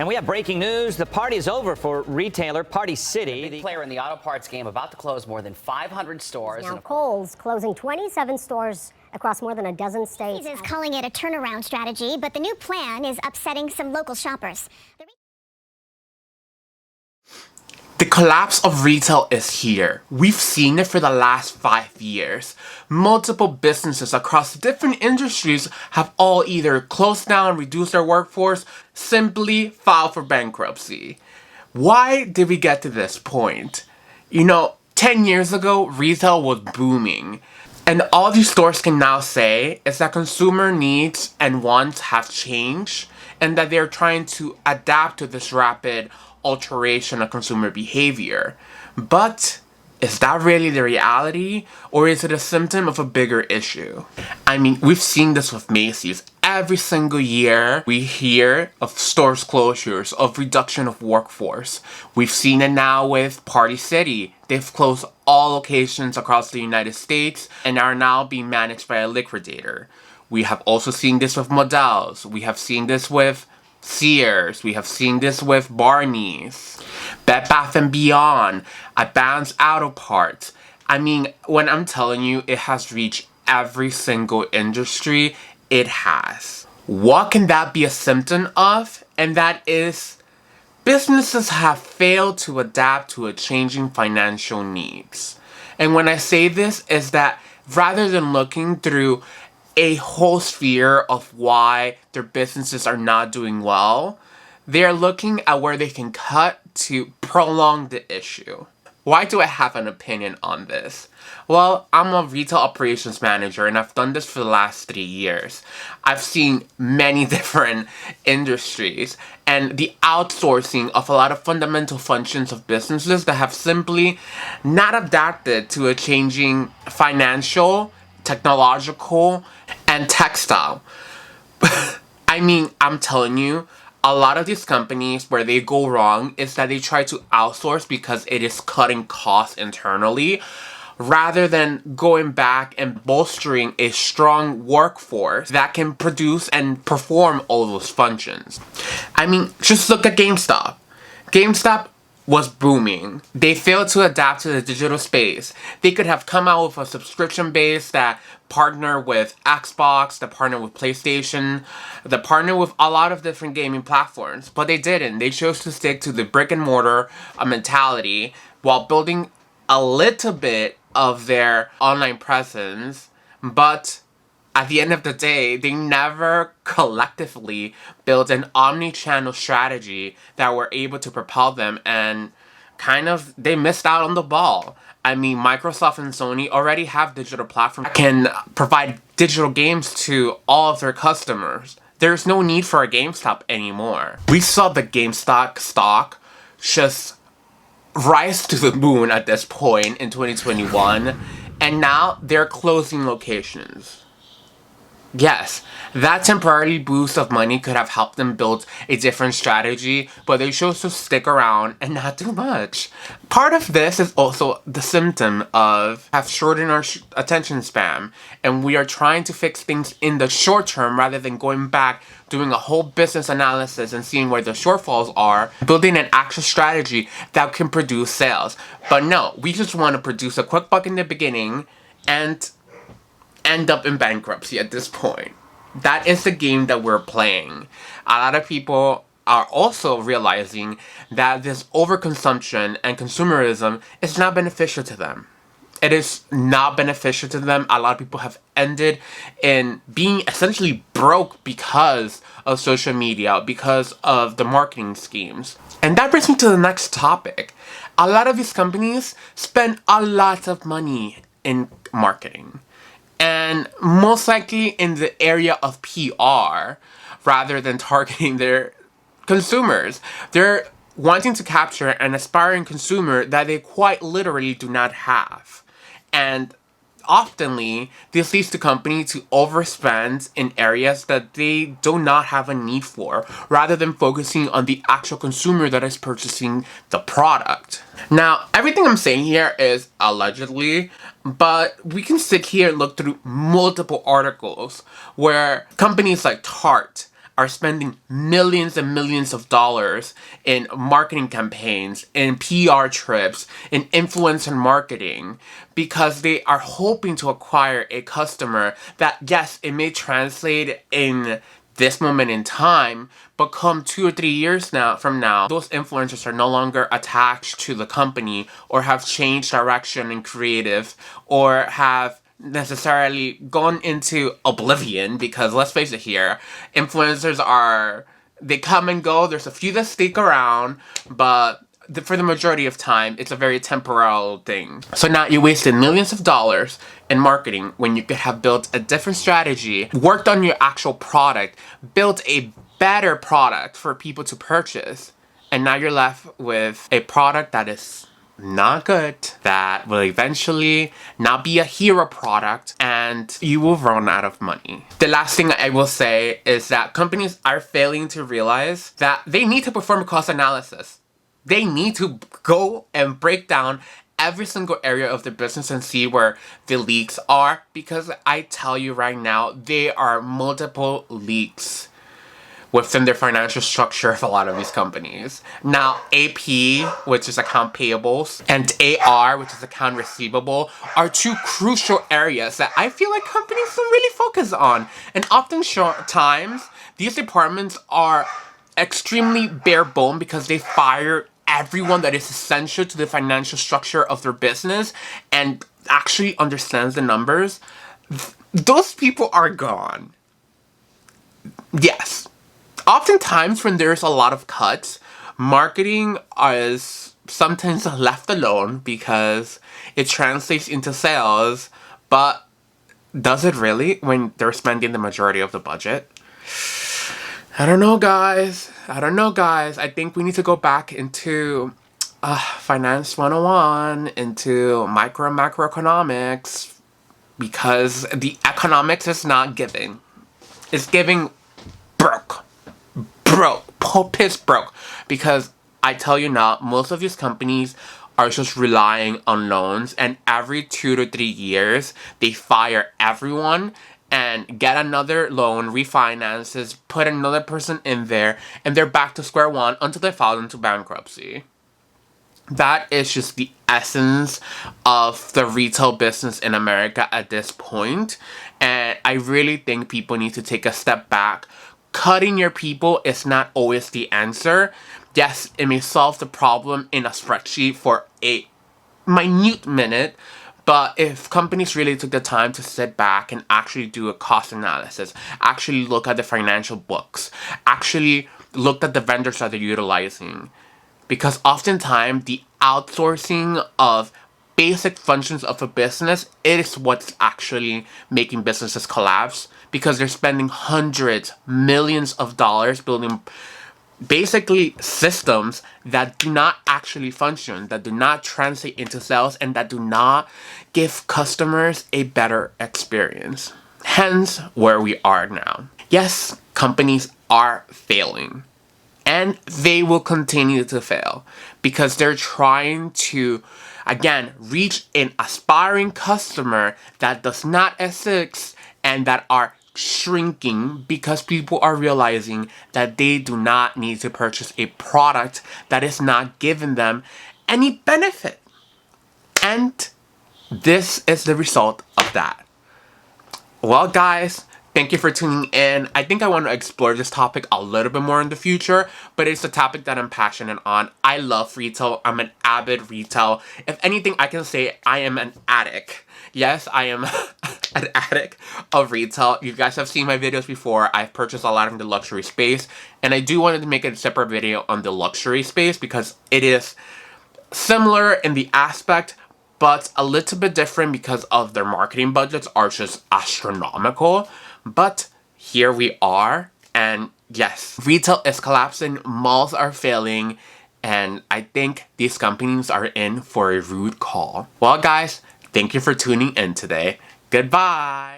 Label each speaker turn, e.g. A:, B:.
A: And we have breaking news. The party is over for retailer Party City.
B: The big player in the auto parts game about to close more than 500 stores.
C: Now Kohl's closing 27 stores across more than a dozen states.
D: Is calling it a turnaround strategy, but the new plan is upsetting some local shoppers.
E: The collapse of retail is here. We've seen it for the last 5 years. Multiple businesses across different industries have all either closed down, reduced their workforce, simply filed for bankruptcy. Why did we get to this point? 10 years ago, retail was booming. And all these stores can now say is that consumer needs and wants have changed and that they're trying to adapt to this rapid alteration of consumer behavior. But is that really the reality, or is it a symptom of a bigger issue? I mean, we've seen this with Macy's. Every single year, we hear of stores closures, of reduction of workforce. We've seen it now with Party City. They've closed all locations across the United States and are now being managed by a liquidator. We have also seen this with Models. We have seen this with Sears. We have seen this with Barney's. Bed Bath & Beyond. Advanced Auto Parts. I mean, when I'm telling you it has reached every single industry, it has. What can that be a symptom of? And that is businesses have failed to adapt to a changing financial needs. And when I say this is that rather than looking through a whole sphere of why their businesses are not doing well, they're looking at where they can cut to prolong the issue. Why do I have an opinion on this? Well, I'm a retail operations manager and I've done this for the last 3 years. I've seen many different industries and the outsourcing of a lot of fundamental functions of businesses that have simply not adapted to a changing financial, technological, and textile. I mean, I'm telling you, a lot of these companies where they go wrong is that they try to outsource because it is cutting costs internally rather than going back and bolstering a strong workforce that can produce and perform all those functions. I mean, just look at GameStop. GameStop was booming. They failed to adapt to the digital space. They could have come out with a subscription base that partner with Xbox, that partner with PlayStation, that partner with a lot of different gaming platforms, but they didn't. They chose to stick to the brick and mortar mentality while building a little bit of their online presence, but at the end of the day, they never collectively built an omni-channel strategy that were able to propel them, and they missed out on the ball. I mean, Microsoft and Sony already have digital platforms that can provide digital games to all of their customers. There's no need for a GameStop anymore. We saw the GameStop stock just rise to the moon at this point in 2021, and now they're closing locations. Yes, that temporary boost of money could have helped them build a different strategy, but they chose to stick around and not do much. Part of this is also the symptom of have shortened our attention span, and we are trying to fix things in the short term rather than going back, doing a whole business analysis and seeing where the shortfalls are, building an actual strategy that can produce sales. But no, we just want to produce a quick buck in the beginning and end up in bankruptcy at this point. That is the game that we're playing. A lot of people are also realizing that this overconsumption and consumerism is not beneficial to them. It is not beneficial to them. A lot of people have ended in being essentially broke because of social media, because of the marketing schemes. And that brings me to the next topic. A lot of these companies spend a lot of money in marketing. And most likely in the area of PR, rather than targeting their consumers. They're wanting to capture an aspiring consumer that they quite literally do not have. And oftenly, this leads the company to overspend in areas that they do not have a need for, rather than focusing on the actual consumer that is purchasing the product. Now, everything I'm saying here is allegedly, but we can sit here and look through multiple articles where companies like Tarte, are spending millions and millions of dollars in marketing campaigns, in PR trips, in influencer marketing, because they are hoping to acquire a customer that, yes, it may translate in this moment in time, but come 2 or 3 years from now, those influencers are no longer attached to the company or have changed direction and creative or have necessarily gone into oblivion, because let's face it here, influencers they come and go. There's a few that stick around, but for the majority of time, it's a very temporal thing. So now you wasted millions of dollars in marketing when you could have built a different strategy, worked on your actual product, built a better product for people to purchase, and now you're left with a product that is not good, that will eventually not be a hero product, and you will run out of money. The last thing I will say is that companies are failing to realize that they need to perform a cost analysis. They need to go and break down every single area of the business and see where the leaks are, because I tell you right now, there are multiple leaks within their financial structure of a lot of these companies. Now, AP, which is account payables, and AR, which is account receivable, are two crucial areas that I feel like companies don't really focus on. And oftentimes, these departments are extremely bare bone because they fire everyone that is essential to the financial structure of their business and actually understands the numbers. Those people are gone. Yes. Oftentimes when there's a lot of cuts, marketing is sometimes left alone because it translates into sales, but does it really when they're spending the majority of the budget? I don't know, guys. I think we need to go back into Finance 101, into micro and macroeconomics, because the economics is not giving. It's giving broke. Piss broke. Because I tell you now, most of these companies are just relying on loans, and every 2 to 3 years, they fire everyone and get another loan, refinances, put another person in there, and they're back to square one until they fall into bankruptcy. That is just the essence of the retail business in America at this point. And I really think people need to take a step back. Cutting your people is not always the answer. Yes, it may solve the problem in a spreadsheet for a minute minute, but if companies really took the time to sit back and actually do a cost analysis, actually look at the financial books, actually look at the vendors that they're utilizing, because oftentimes the outsourcing of basic functions of a business is what's actually making businesses collapse, because they're spending hundreds, millions of dollars building basically systems that do not actually function, that do not translate into sales, and that do not give customers a better experience. Hence, where we are now. Yes, companies are failing. And they will continue to fail because they're trying to, again, reach an aspiring customer that does not exist and that are shrinking because people are realizing that they do not need to purchase a product that is not giving them any benefit. And this is the result of that. Well, guys, thank you for tuning in. I think I want to explore this topic a little bit more in the future, but it's a topic that I'm passionate on. I love retail. I'm an avid retail. If anything, I can say I am an addict. Yes, I am an addict of retail. You guys have seen my videos before. I've purchased a lot in the luxury space, and I do want to make a separate video on the luxury space because it is similar in the aspect, but a little bit different because of their marketing budgets are just astronomical. But here we are, and yes, retail is collapsing, malls are failing, and I think these companies are in for a rude call. Well, guys, thank you for tuning in today. Goodbye!